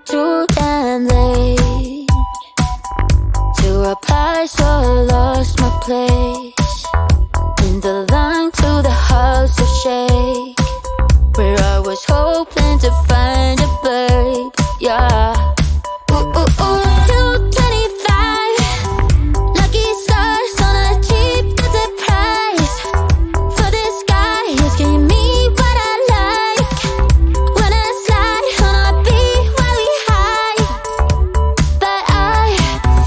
too damn late to reply, so I lost my place in the line to the house of shake, where I was hoping to find a babe. Yeah. Ooh, ooh, ooh. 225 lucky stars on a cheap visit price. For this guy who's giving me what I like. When I slide on a beat while we high, but I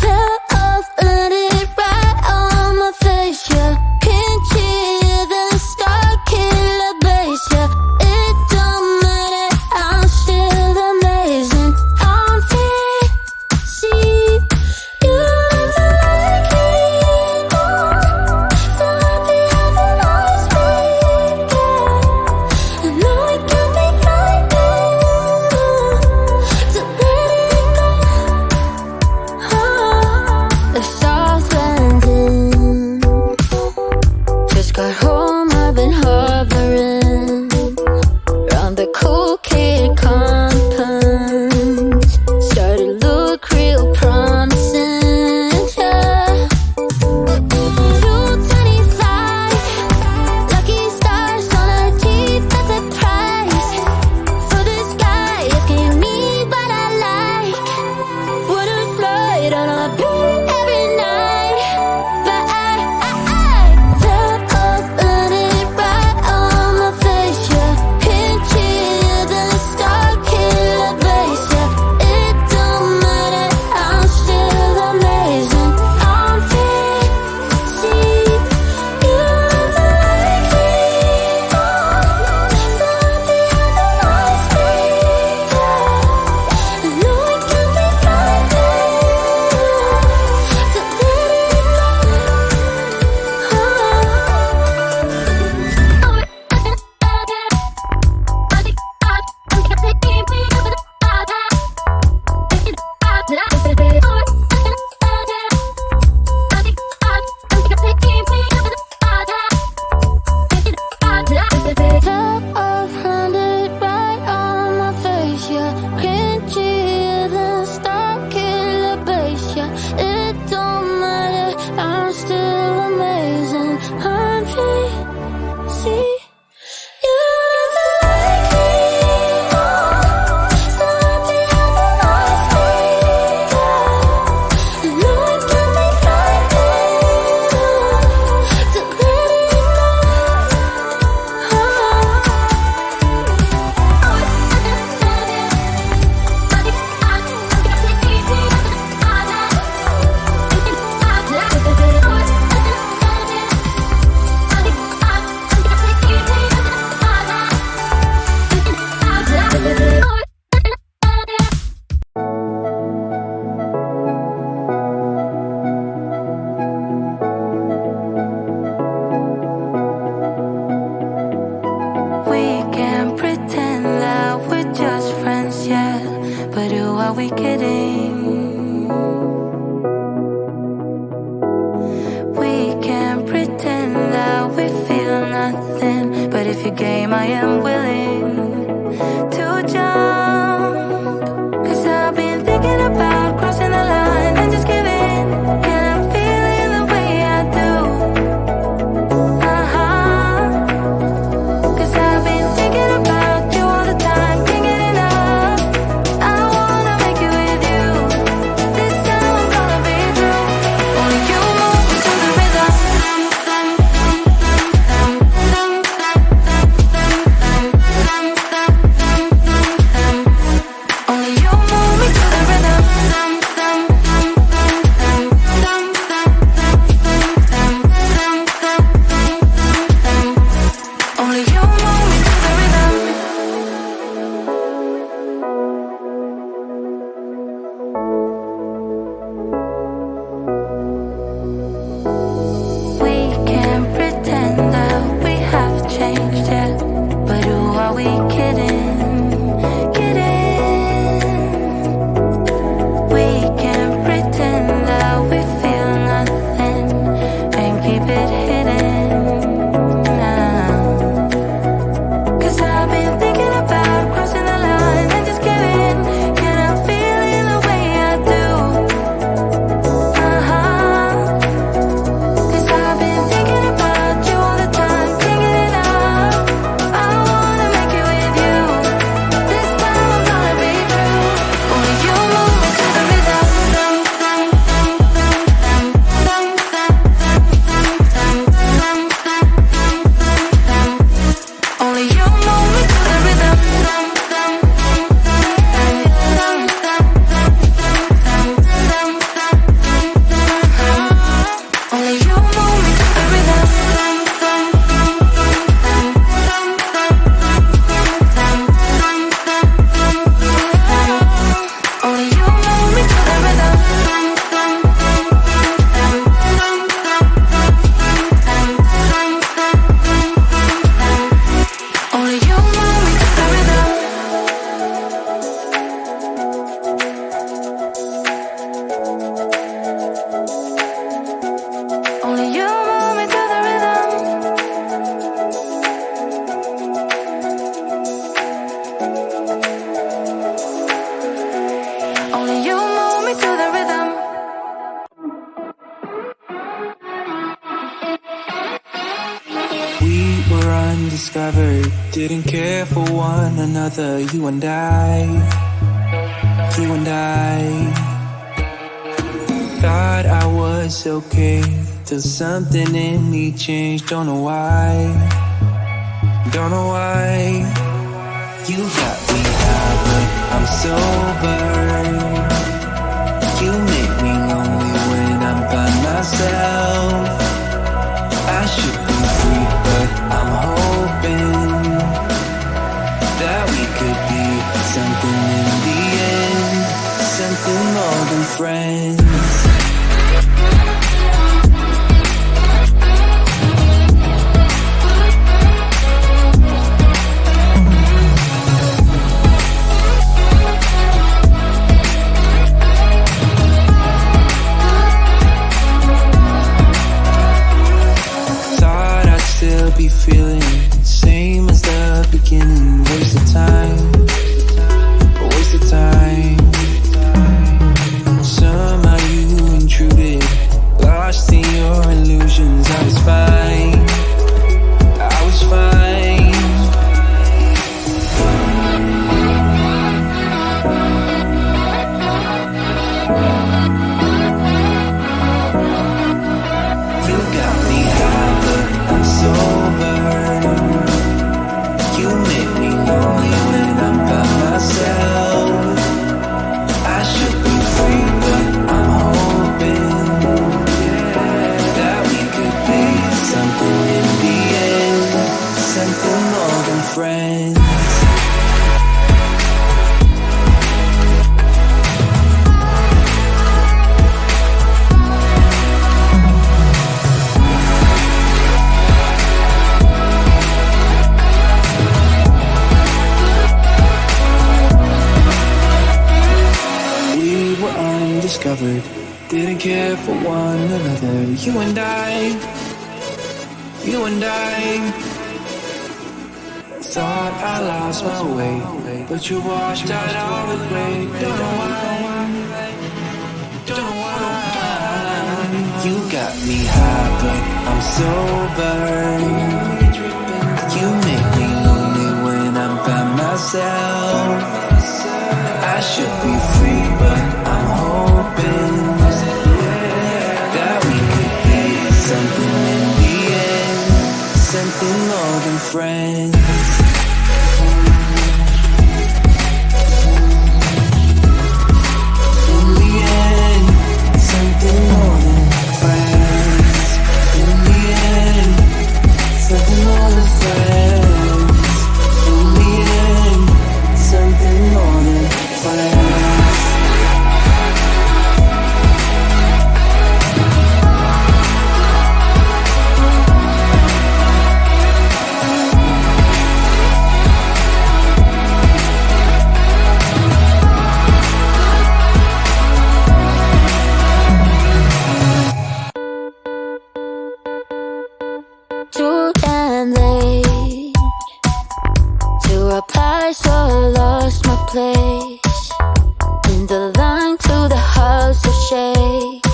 fell off, let it right on my face. Yeah, can't hear the star killer bass. Yeah, it don't matter, I'm still amazing. I'm fancy, you look like me more. So happy having always been there. I know it can be frightening to let it go. The South Landing, just got home, I've been hovering around the cool kid compound. Started to look real promising, yeah. 225 lucky stars on a cheap visit price. For this guy asking me what I like. Wanna flight on a beat every night, but I fell off, let it right on my face. Yeah, can't hear the star killer bass. Yeah, it don't matter, I'm still amazing. I'm fancy, you look like me more. So happy having always been there. I know it can be frightening to let it Fell off, landed right on my face. Yeah, can't hear the star killer bass. Yeah, it don't matter, I'm still amazing. I'm fancy, you look like me more. So happy having always been there. I know it can be frightening to let it go. We can pretend that we're just friends, yeah. But who are we kidding? We can pretend that we feel nothing. But if you're game, I am willing to jump. 'Cause I've been thinking about crossing the line and just giving. And I'm feeling the way I do. Cause I've been thinking about you all the time, can't get enough. I wanna make it with you. This time I'm gonna be true. Only you move me to the rhythm. Didn't care for one another, you and I. Thought I was okay, till something in me changed, don't know why. You got me high, but I'm sober. You make me lonely when I'm by myself. I should be free, but I'm hoping that we could be something in the end, something more than friends. Still be feeling same as the beginning. Waste of time. Somehow you intruded, lost in your illusions. I was fine. You got me high, but I'm sober. You make me lonely when I'm by myself. I should be free, but I'm hoping that we could be something in the end, something more than friends. Undiscovered, didn't care for one another. You and I thought I lost my way, but you washed out all the gray. Don't know why. You got me high, but I'm sober. You make me lonely when I'm by myself. I should be free, but I'm hoping that we could be something in the end, something more than friends. In the end, something more than friends. In the end, something more than friends. In the end, something more than friends. Too damn late to reply, so I lost my place in the line to the house of shake,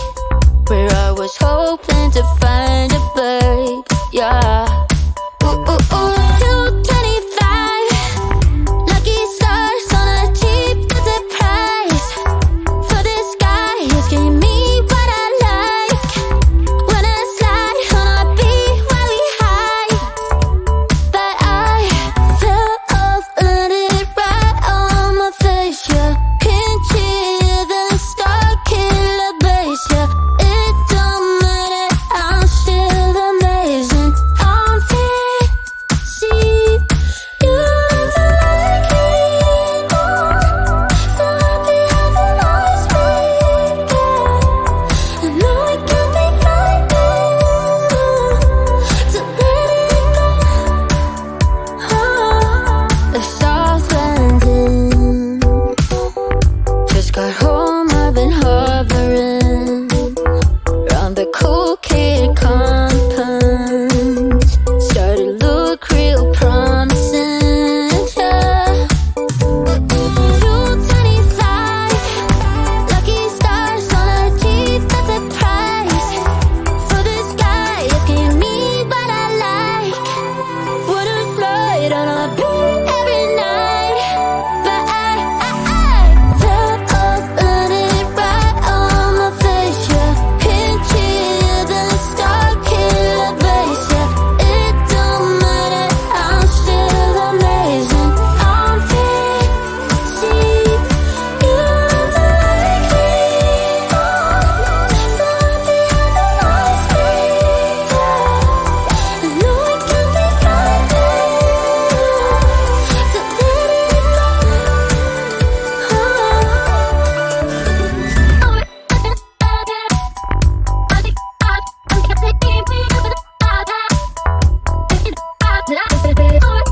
where I was hoping to find a babe. Yeah. Ooh, ooh, ooh, 225 lucky stars on a cheap visit price for this guy who's giving me what I like. When I slide on a beat while we hide, but I fell off, landed it right on my face. Yeah, can't hear the star killer bass. Yeah, it don't matter, I'm Or